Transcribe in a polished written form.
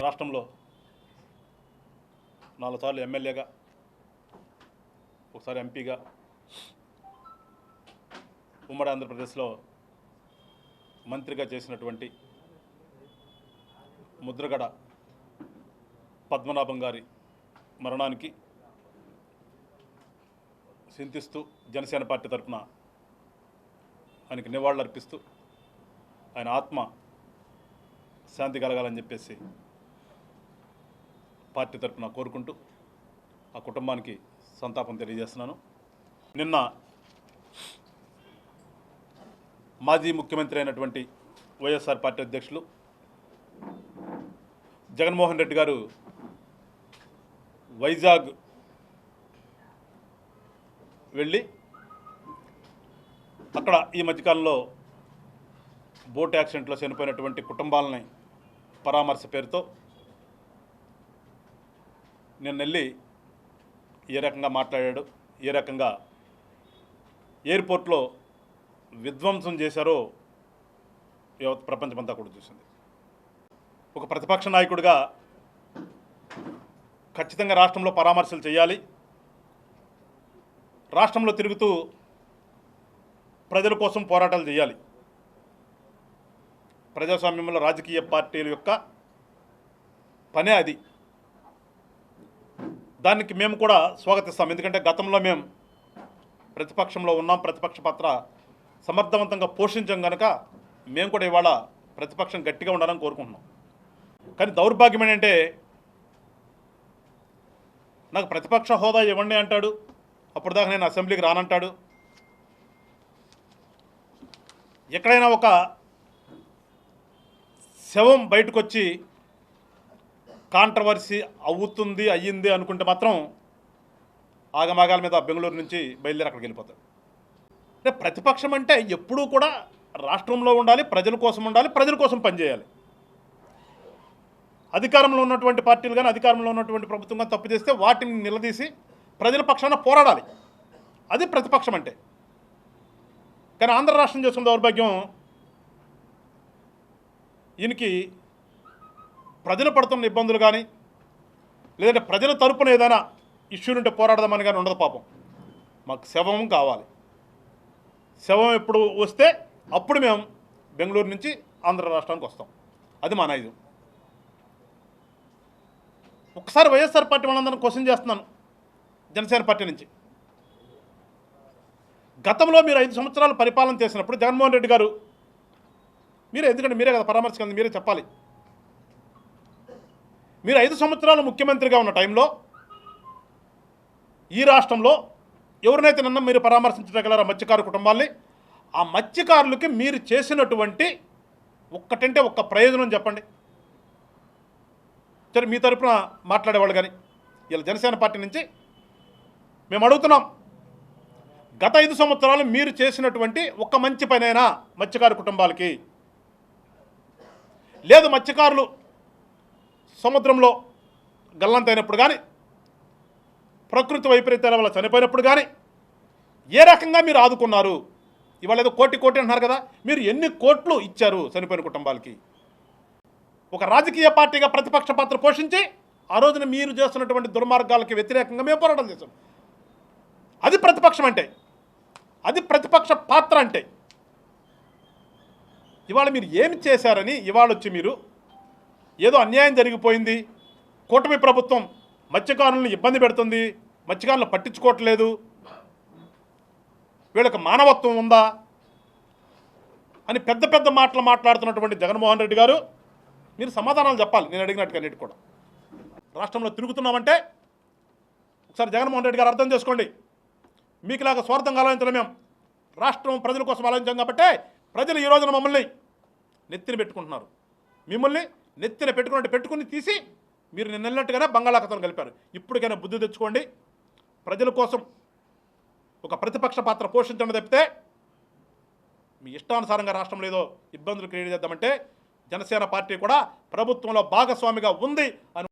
రాష్ట్రంలో 4 సార్లు ఎమ్మెల్యేగా, ఒకసారి ఎంపీగా, ఉమ్మడి ఆంధ్రప్రదేశ్లో మంత్రిగా చేసినటువంటి ముద్రగడ పద్మనాభం గారి మరణానికి చింతిస్తూ జనసేన పార్టీ తరఫున ఆయనకి నివాళులర్పిస్తూ ఆయన ఆత్మ శాంతి కలగాలని చెప్పేసి పార్టీ తరఫున కోరుకుంటూ ఆ కుటుంబానికి సంతాపం తెలియజేస్తున్నాను. నిన్న మాజీ ముఖ్యమంత్రి అయినటువంటి వైఎస్ఆర్ పార్టీ అధ్యక్షులు జగన్మోహన్ రెడ్డి గారు వైజాగ్ వెళ్ళి అక్కడ ఈ మధ్యకాలంలో బోట్ యాక్సిడెంట్లో చనిపోయినటువంటి కుటుంబాలని పరామర్శ పేరుతో నేను వెళ్ళి ఏ రకంగా మాట్లాడాడు, ఏ రకంగా ఎయిర్పోర్ట్లో విధ్వంసం చేశారో ప్రపంచమంతా కూడా చూసింది. ఒక ప్రతిపక్ష నాయకుడిగా ఖచ్చితంగా రాష్ట్రంలో పరామర్శలు చేయాలి, రాష్ట్రంలో తిరుగుతూ ప్రజల కోసం పోరాటాలు చేయాలి. ప్రజాస్వామ్యంలో రాజకీయ పార్టీల యొక్క పనే అది. దానికి మేము కూడా స్వాగతిస్తాం. ఎందుకంటే గతంలో మేము ప్రతిపక్షంలో ఉన్నాం, ప్రతిపక్ష పాత్ర సమర్థవంతంగా పోషించాం కనుక మేము కూడా ఇవాళ ప్రతిపక్షం గట్టిగా ఉండాలని కోరుకుంటున్నాం. కానీ దౌర్భాగ్యం ఏంటంటే నాకు ప్రతిపక్ష హోదా ఇవ్వండి అంటాడు, అప్పుడు దాకా నేను అసెంబ్లీకి రానంటాడు. ఎక్కడైనా ఒక శవం బయటకు వచ్చి కాంట్రవర్సీ అయ్యింది అనుకుంటే మాత్రం ఆగమాగాల మీద బెంగళూరు నుంచి బయలుదేరి అక్కడికి వెళ్ళిపోతాడు. అంటే ప్రతిపక్షం అంటే ఎప్పుడూ కూడా రాష్ట్రంలో ఉండాలి, ప్రజల కోసం ఉండాలి, ప్రజల కోసం పనిచేయాలి. అధికారంలో ఉన్నటువంటి పార్టీలు కానీ అధికారంలో ఉన్నటువంటి ప్రభుత్వం కానీ తప్పు చేస్తే వాటిని నిలదీసి ప్రజల పక్షాన పోరాడాలి. అది ప్రతిపక్షం అంటే. కానీ ఆంధ్ర రాష్ట్రం చేస్తున్న దౌర్భాగ్యం, ఈయనకి ప్రజలు పడుతున్న ఇబ్బందులు కానీ లేదంటే ప్రజల తరపున ఏదైనా ఇష్యూలుంటే పోరాడదామని కానీ ఉండదు. పాపం మాకు శవం కావాలి, శవం ఎప్పుడు వస్తే అప్పుడు మేము బెంగళూరు నుంచి ఆంధ్ర రాష్ట్రానికి వస్తాం. అది మా నైజం. ఒకసారి వైఎస్ఆర్ పార్టీ వాళ్ళందరినీ క్వశ్చన్ చేస్తున్నాను, జనసేన పార్టీ నుంచి. గతంలో మీరు 5 సంవత్సరాలు పరిపాలన చేసినప్పుడు జగన్మోహన్ రెడ్డి గారు, ఎందుకంటే మీరే కదా పరామర్శించింది, మీరే చెప్పాలి. మీరు 5 సంవత్సరాలు ముఖ్యమంత్రిగా ఉన్న టైంలో ఈ రాష్ట్రంలో ఎవరినైతే నన్ను మీరు పరామర్శించగలరా మత్స్యకారు కుటుంబాల్ని, ఆ మత్స్యకారులకి మీరు చేసినటువంటి ఒక్కటంటే ఒక్క ప్రయోజనం చెప్పండి. సరే, మీ తరపున మాట్లాడేవాళ్ళు కానీ ఇలా జనసేన పార్టీ నుంచి మేము అడుగుతున్నాం, గత 5 సంవత్సరాలు మీరు చేసినటువంటి ఒక్క మంచి పనైనా మత్స్యకారు కుటుంబాలకి, లేదు మత్స్యకారులు సముద్రంలో గల్లంతైనప్పుడు కానీ ప్రకృతి వైపరీత్యాల వల్ల చనిపోయినప్పుడు కానీ ఏ రకంగా మీరు ఆదుకున్నారు? ఇవాళ ఏదో కోటి అంటున్నారు కదా, మీరు ఎన్ని కోట్లు ఇచ్చారు చనిపోయిన కుటుంబాలకి? ఒక రాజకీయ పార్టీగా ప్రతిపక్ష పాత్ర పోషించి ఆ రోజున మీరు చేస్తున్నటువంటి దుర్మార్గాలకి వ్యతిరేకంగా మేము పోరాటం చేశాం. అది ప్రతిపక్షం అంటే, అది ప్రతిపక్ష పాత్ర అంటే. ఇవాళ మీరు ఏమి చేశారని ఇవాళ వచ్చి మీరు ఏదో అన్యాయం జరిగిపోయింది, కూటమి ప్రభుత్వం మత్స్యకారులను ఇబ్బంది పెడుతుంది, మత్స్యకారులను పట్టించుకోవట్లేదు, వీళ్ళకి మానవత్వం ఉందా అని పెద్ద పెద్ద మాటలు మాట్లాడుతున్నటువంటి జగన్మోహన్ రెడ్డి గారు, మీరు సమాధానాలు చెప్పాలి. నేను అడిగినట్టుగా అన్నిటి కూడా రాష్ట్రంలో తిరుగుతున్నామంటే ఒకసారి జగన్మోహన్ రెడ్డి గారు అర్థం చేసుకోండి. మీకులాగా స్వార్థంగా ఆలోచించడం మేము రాష్ట్రం ప్రజల కోసం ఆలోచించాం కాబట్టి ప్రజలు ఈ రోజున మమ్మల్ని నెత్తిన పెట్టుకుంటున్నారు. మిమ్మల్ని నెత్తిన పెట్టుకుని తీసి మీరు నిన్నట్టుగానే బంగాళాఖాతం కలిపారు. ఇప్పటికైనా బుద్ధి తెచ్చుకోండి. ప్రజల కోసం ఒక ప్రతిపక్ష పాత్ర పోషించడం తప్పితే మీ ఇష్టానుసారంగా రాష్ట్రంలో ఏదో ఇబ్బందులు క్రియేట్ చేద్దామంటే జనసేన పార్టీ కూడా ప్రభుత్వంలో భాగస్వామిగా ఉంది అని